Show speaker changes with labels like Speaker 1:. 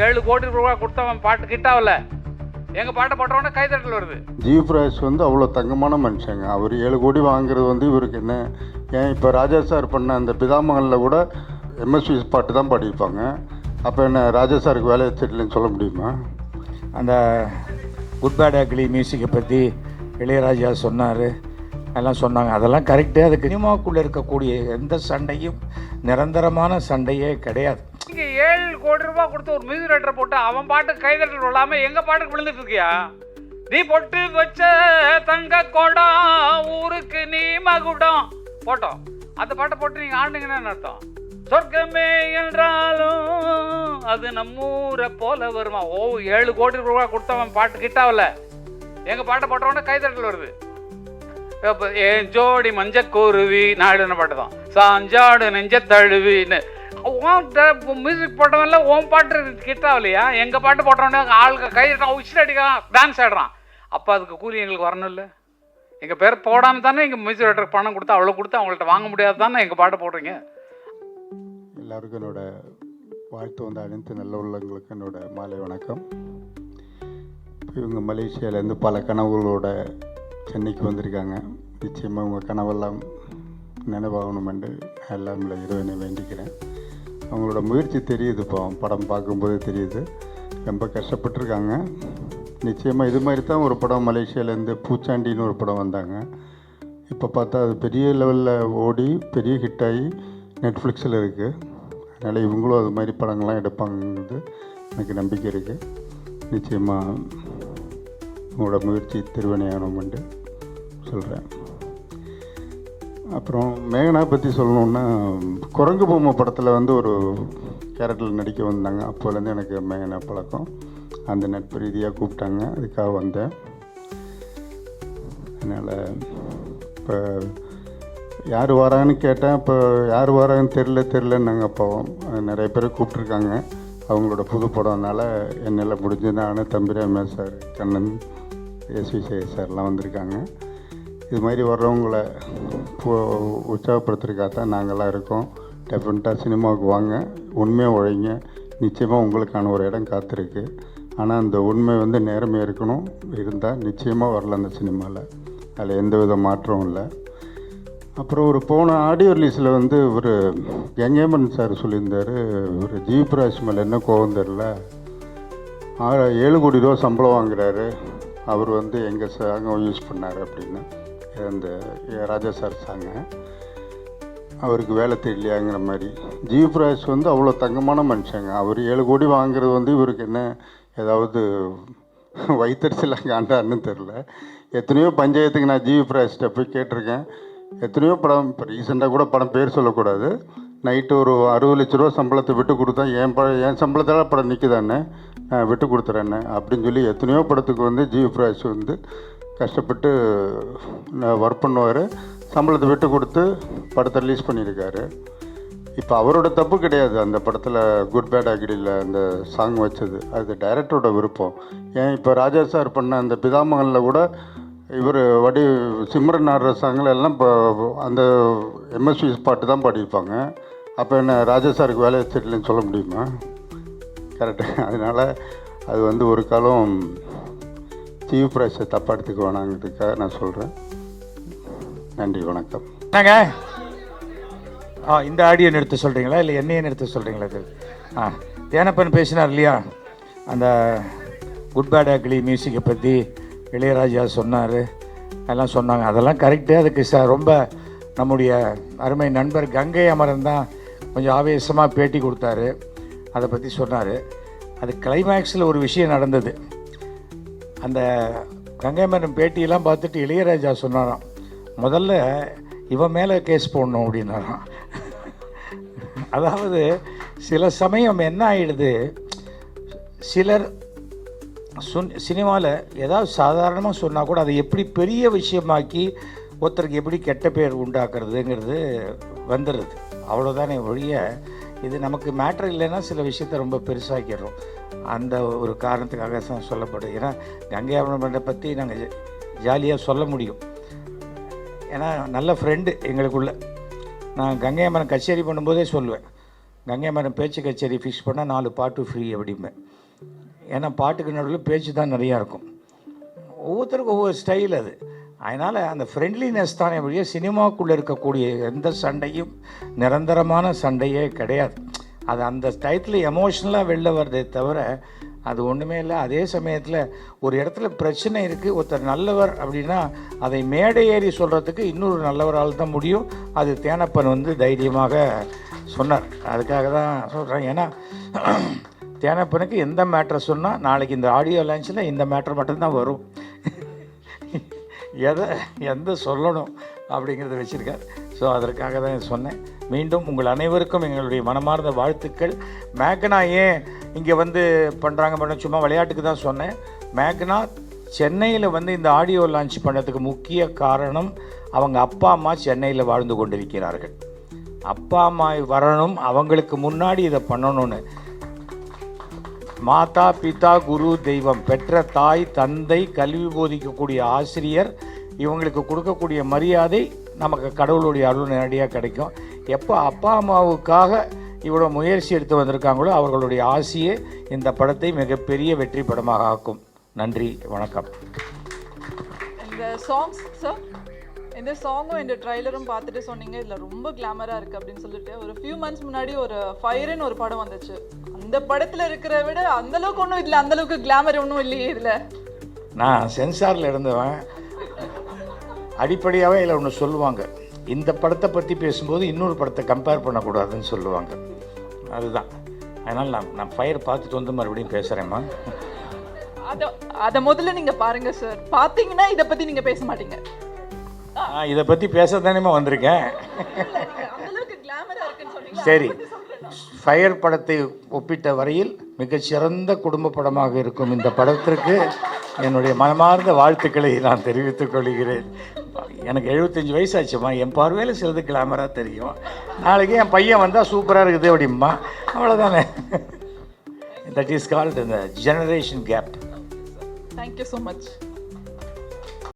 Speaker 1: 7 கோடி ரூபாய் கொடுத்தவன் பாட்டு கிட்டாவில் எங்கள் பாட்டை போட்டவொடனே கைதட்டல் வருது.
Speaker 2: ஜிவிபிரகாஷ் வந்து அவ்வளோ தங்கமான மனுஷங்க. அவர் 7 கோடி வாங்குறது வந்து இவருக்கு என்ன? ஏன் இப்போ ராஜா சார் பண்ண அந்த பிதாமகனில் கூட எம்எஸ்வி பாட்டு தான் பாடியிருப்பாங்க. அப்போ என்ன ராஜா சாருக்கு வேலையை தெரியலன்னு சொல்ல முடியுமா?
Speaker 3: அந்த குட் பேட் அக்லி மியூசிக்கை பற்றி இளையராஜா சொன்னார், எல்லாம் சொன்னாங்க. அதெல்லாம் கரெக்டு. அது சினிமாவுக்குள்ளே இருக்கக்கூடிய எந்த சண்டையும் நிரந்தரமான சண்டையே கிடையாது.
Speaker 1: இங்கே 7 கோடி ரூபாய் கொடுத்து ஒரு மியூசிக் ரைட்டரை போட்டு அவன் பாட்டுக்கு கைதட்டல் விழாமல் எங்கள் பாட்டுக்கு விழுந்துட்டு இருக்கியா? நீ பொட்டு வச்ச தங்க கோடம் ஊருக்கு நீ மகுடம் போட்டோம். அந்த பாட்டை போட்டு நீங்கள் ஆண்டுங்கன்னு அர்த்தம். சொர்க்கமே என்றாலும் அது நம்மூரை போல வருமா? 7 கோடி ரூபாய் கொடுத்தவன் பாட்டு கிட்டாவில் எங்கள் பாட்டை போட்டவொடனே கைதட்டல் வருது. என் ஜோடி மஞ்ச குருவி நாடுன பாட்டு தான். சாஞ்சாடு நெஞ்ச தழுவின்னு மியூசிக் போட்டவன்ல ஓம் பாட்டு கிட்டாவில்லையா? எங்கள் பாட்டு போட்டவொடனே ஆளுக்கு கைதட்டான், உச்சில் அடிக்கிறான், டான்ஸ் ஆடுறான். அப்போ அதுக்கு கூலி எங்களுக்கு வரணும் இல்லை? எங்கள் பேர் போடாமல் தானே எங்கள் மியூசிக் ரைட்டருக்கு பணம் கொடுத்து அவ்வளோ கொடுத்து அவங்கள்ட்ட வாங்க முடியாது தானே எங்கள் பாட்டை போடுறீங்க.
Speaker 2: எல்லாருக்கும் என்னோட வாழ்த்து வந்த அனைத்து நல்ல உள்ளவங்களுக்கு என்னோட மாலை வணக்கம். இவங்க மலேசியாவிலேருந்து பல கனவுகளோட சென்னைக்கு வந்திருக்காங்க. நிச்சயமாக உங்கள் கனவெல்லாம் நினைவாகணுமென்று எல்லாம் இல்லை இறைவனை வேண்டிக்கிறேன். அவங்களோட முயற்சி தெரியுது. இப்போ படம் பார்க்கும்போது தெரியுது, ரொம்ப கஷ்டப்பட்டுருக்காங்க. நிச்சயமாக இது மாதிரி தான் ஒரு படம் மலேசியாவிலேருந்து பூச்சாண்டின்னு ஒரு படம் வந்தாங்க. இப்போ பார்த்தா அது பெரிய லெவலில் ஓடி பெரிய ஹிட்டாகி நெட்ஃப்ளிக்ஸில் இருக்குது. அதனால் இவங்களும் அது மாதிரி படங்கள்லாம் எடுப்பாங்கிறது எனக்கு நம்பிக்கை இருக்குது. நிச்சயமாக உங்களோட முயற்சி திருவினையானோம்னு சொல்கிறேன். அப்புறம் மேகனா பற்றி சொல்லணுன்னா, குரங்கு பொம்மை படத்தில் வந்து ஒரு கேரக்டரில் நடிக்க வந்தாங்க. அப்போலேருந்து எனக்கு மேகனா பழக்கம். அந்த நட்பு ரீதியாக கூப்பிட்டாங்க, அதுக்காக வந்தேன். அதனால் இப்போ யார் வரான்னு கேட்டேன். இப்போ யார் வரான்னு தெரிலன்னாங்க. அப்போ நிறைய பேர் கூப்பிட்ருக்காங்க. அவங்களோட புது படம்னால என்னால் முடிஞ்சு நான் தம்பிராமே சார், கண்ணன், எஸ்வி சார்லாம் வந்திருக்காங்க. இது மாதிரி வர்றவங்களை உற்சாகப்படுத்துறதுக்காக தான் நாங்கள்லாம் இருக்கோம். டெஃபினட்டாக சினிமாவுக்கு வாங்க, உண்மையாக உழைங்க. நிச்சயமாக உங்களுக்கான ஒரு இடம் காத்திருக்கு. ஆனால் அந்த உண்மை வந்து நேர்மையாக இருக்கணும். இருந்தால் நிச்சயமாக வரல அந்த சினிமாவில். அதில் எந்த வித மாற்றமும் இல்லை. அப்புறம் ஒரு போன ஆடியோ ரிலீஸில் வந்து ஒரு கங்கைமன் சார் சொல்லியிருந்தார், ஒரு ஜிவிபிரகாஷ் மேலே என்ன கோவம் தெரில, 7 கோடி ரூபா சம்பளம் வாங்குறாரு, அவர் வந்து எங்கள் சாங்கம் யூஸ் பண்ணார் அப்படின்னு. அந்த ராஜா சார் சாங்க அவருக்கு வேலை தெரியலையாங்கிற மாதிரி. ஜிவிபிரகாஷ் வந்து அவ்வளோ தங்கமான மனுஷங்க. அவர் 7 கோடி வாங்குறது வந்து இவருக்கு என்ன ஏதாவது வைத்தறிச்சலாக காண்டான்னு தெரில. எத்தனையோ பஞ்சாயத்துக்கு நான் ஜிவிபிரகாஷ்கிட்ட போய் கேட்டிருக்கேன். எத்தனையோ படம், இப்போ ரீசெண்டாக கூட படம் பேர் சொல்லக்கூடாது, நைட்டு ஒரு 60 லட்ச ரூபா சம்பளத்தை விட்டு கொடுத்தா என் சம்பளத்தால் படம் நிற்குதானே, நான் விட்டு கொடுத்துறேன்னு அப்படின்னு சொல்லி எத்தனையோ படத்துக்கு வந்து ஜிவிபிரகாஷ் வந்து கஷ்டப்பட்டு ஒர்க் பண்ணுவார். சம்பளத்தை விட்டு கொடுத்து படத்தை ரிலீஸ் பண்ணியிருக்காரு. இப்போ அவரோட தப்பு கிடையாது. அந்த படத்தில் குட் பேட் அக்லியில் அந்த சாங் வச்சது அது டைரக்டரோட விருப்பம். ஏன் இப்போ ராஜா சார் பண்ண அந்த பிதாமகனில் கூட இவர் சிம்ரன் ஆடுற சாங்கில் எல்லாம் இப்போ அந்த எம்எஸ்வி பாட்டு தான் பாடியிருப்பாங்க. அப்போ என்ன ராஜா சாருக்கு வேலையை தெரியலன்னு சொல்ல முடியுமா? கரெக்டு. அதனால் அது வந்து ஒரு காலம் ஜிவிபிரகாஷை தப்பாக எடுத்துக்க வேணாங்கிறதுக்காக நான் சொல்கிறேன். நன்றி, வணக்கம்.
Speaker 3: என்னங்க இந்த ஆடியோ நிறுத்த சொல்கிறீங்களா இல்லை என்னையே நிறுத்த சொல்கிறீங்களா? இது தேனப்பன் பேசினார் இல்லையா, அந்த குட் பேட் அக்லி மியூசிக்கை பற்றி இளையராஜா சொன்னார், எல்லாம் சொன்னாங்க. அதெல்லாம் கரெக்டு. அதுக்கு ரொம்ப நம்முடைய அருமை நண்பர் கங்கை அமரன் தான் கொஞ்சம் ஆவேசமாக பேட்டி கொடுத்தாரு, அதை பற்றி சொன்னார். அது கிளைமேக்ஸில் ஒரு விஷயம் நடந்தது. அந்த கங்கை அமரன் பேட்டியெல்லாம் பார்த்துட்டு இளையராஜா சொன்னாராம், முதல்ல இவன் மேலே கேஸ் போடணும் அப்படின்னாராம். அதாவது சில சமயம் என்ன ஆகிடுது, சிலர் சினிமாவில் ஏதாவது சாதாரணமாக சொன்னால் கூட அதை எப்படி பெரிய விஷயமாக்கி ஒருத்தருக்கு எப்படி கெட்ட பேர் உண்டாக்குறதுங்கிறது வந்துடுது. அவ்வளோதானே ஒழிய இது நமக்கு மேட்ரு இல்லைன்னா சில விஷயத்த ரொம்ப பெருசாக்கிடுறோம். அந்த ஒரு காரணத்துக்காக தான் சொல்லப்படுது. ஏன்னா கங்கை அமரனை பற்றி நாங்கள் ஜாலியாக சொல்ல முடியும். ஏன்னா நல்ல ஃப்ரெண்டு எங்களுக்குள்ள. நான் கங்கை அமரன் கச்சேரி பண்ணும்போதே சொல்லுவேன், கங்கை மரம் பேச்சு கச்சேரி ஃபிக்ஸ் பண்ணால் 4 பாட்டு ஃப்ரீ அப்படிம்பேன். ஏன்னா பாட்டுக்கு நடுவில் பேச்சு தான் நிறையா இருக்கும். ஒவ்வொருத்தருக்கும் ஒவ்வொரு ஸ்டைல் அது. அதனால் அந்த ஃப்ரெண்ட்லினஸ் தானே வழிய சினிமாவுக்குள்ளே இருக்கக்கூடிய எந்த சண்டையும் நிரந்தரமான சண்டையே கிடையாது. அது அந்த டயத்தில் எமோஷ்னலாக வெளில வருதே தவிர அது ஒன்றுமே இல்லை. அதே சமயத்தில் ஒரு இடத்துல பிரச்சனை இருக்குது, ஒருத்தர் நல்லவர் அப்படின்னா அதை மேடை ஏறி சொல்கிறதுக்கு இன்னொரு நல்லவரால் தான் முடியும். அது தேனப்பன் வந்து தைரியமாக சொன்னார். அதுக்காக தான் சொல்கிறேன். ஏன்னா தேனப்பனுக்கு எந்த மேட்ரை சொன்னால் நாளைக்கு இந்த ஆடியோ லான்ச்சில் இந்த மேட்ரு மட்டும்தான் வரும். எந்த சொல்லணும் அப்படிங்கிறத வச்சுருக்கார். ஸோ அதற்காக தான் சொன்னேன். மீண்டும் உங்கள் அனைவருக்கும் எங்களுடைய மனமார்ந்த வாழ்த்துக்கள். மேக்னா ஏன் இங்கே வந்து பண்ணுறாங்க மேடம், சும்மா விளையாட்டுக்கு தான் சொன்னேன். மேக்னா சென்னையில் வந்து இந்த ஆடியோ லான்ச் பண்ணதுக்கு முக்கிய காரணம் அவங்க அப்பா அம்மா சென்னையில் வாழ்ந்து கொண்டிருக்கிறார்கள். அப்பா அம்மா வரணும், அவங்களுக்கு முன்னாடி இதை பண்ணணும்னு. மாதா பிதா குரு தெய்வம், பெற்ற தாய் தந்தை கல்வி போதிக்கக்கூடிய ஆசிரியர், இவங்களுக்கு கொடுக்கக்கூடிய மரியாதை நமக்கு கடவுளுடைய அருள் நேரடியாக கிடைக்கும். எப்போ அப்பா அம்மாவுக்காக இவ்வளோ முயற்சி எடுத்து வந்திருக்காங்களோ அவர்களுடைய ஆசையே இந்த படத்தை மிகப்பெரிய வெற்றி படமாக ஆக்கும். நன்றி, வணக்கம்.
Speaker 4: இந்த சாங்ஸ் சார், இந்த சாங்கும் இந்த ட்ரைலரும் பார்த்துட்டு சொன்னீங்க இதில் ரொம்ப கிளாமராக இருக்குது அப்படின்னு சொல்லிட்டு. ஒரு ஃபியூ மந்த்ஸ் முன்னாடி ஒரு ஃபயர்னு ஒரு படம் வந்துச்சு. அந்த படத்தில் இருக்கிற விட அந்தளவுக்கு ஒன்றும் இல்லை, அந்தளவுக்கு கிளாமர் ஒன்றும் இல்லையே இதில்.
Speaker 3: நான் சென்சாரில் இருந்தவன். அடிப்படையாகவே இதில் ஒன்று சொல்லுவாங்க, இந்த படத்தை பற்றி பேசும்போது இன்னொரு படத்தை கம்பேர் பண்ணக்கூடாதுன்னு சொல்லுவாங்க. அதுதான். அதனால் நான் ஃபயர் பார்த்துட்டு வந்து மறுபடியும் பேசுகிறேம்மா.
Speaker 4: அதை முதல்ல நீங்கள் பாருங்கள் சார். பார்த்தீங்கன்னா இதை பற்றி நீங்கள் பேச மாட்டீங்க.
Speaker 3: இதை பற்றி பேச தானேமா வந்திருக்கேன். சரி, ஃபயர் படத்தை ஒப்பிட்ட வரையில் மிகச்சிறந்த குடும்ப படமாக இருக்கும் இந்த படத்திற்கு என்னுடைய மனமார்ந்த வாழ்த்துக்களை நான் தெரிவித்துக் கொள்கிறேன். எனக்கு 75 வயசாச்சுமா, என் பார்வையில் சிலது கிளாமராக தெரியும். நாளைக்கு என் பையன் வந்தால் சூப்பராக இருக்குது அப்படிம்மா, அவ்வளோதானே. தட் இஸ் கால்ட் இந்த generation gap.
Speaker 4: Thank you so much.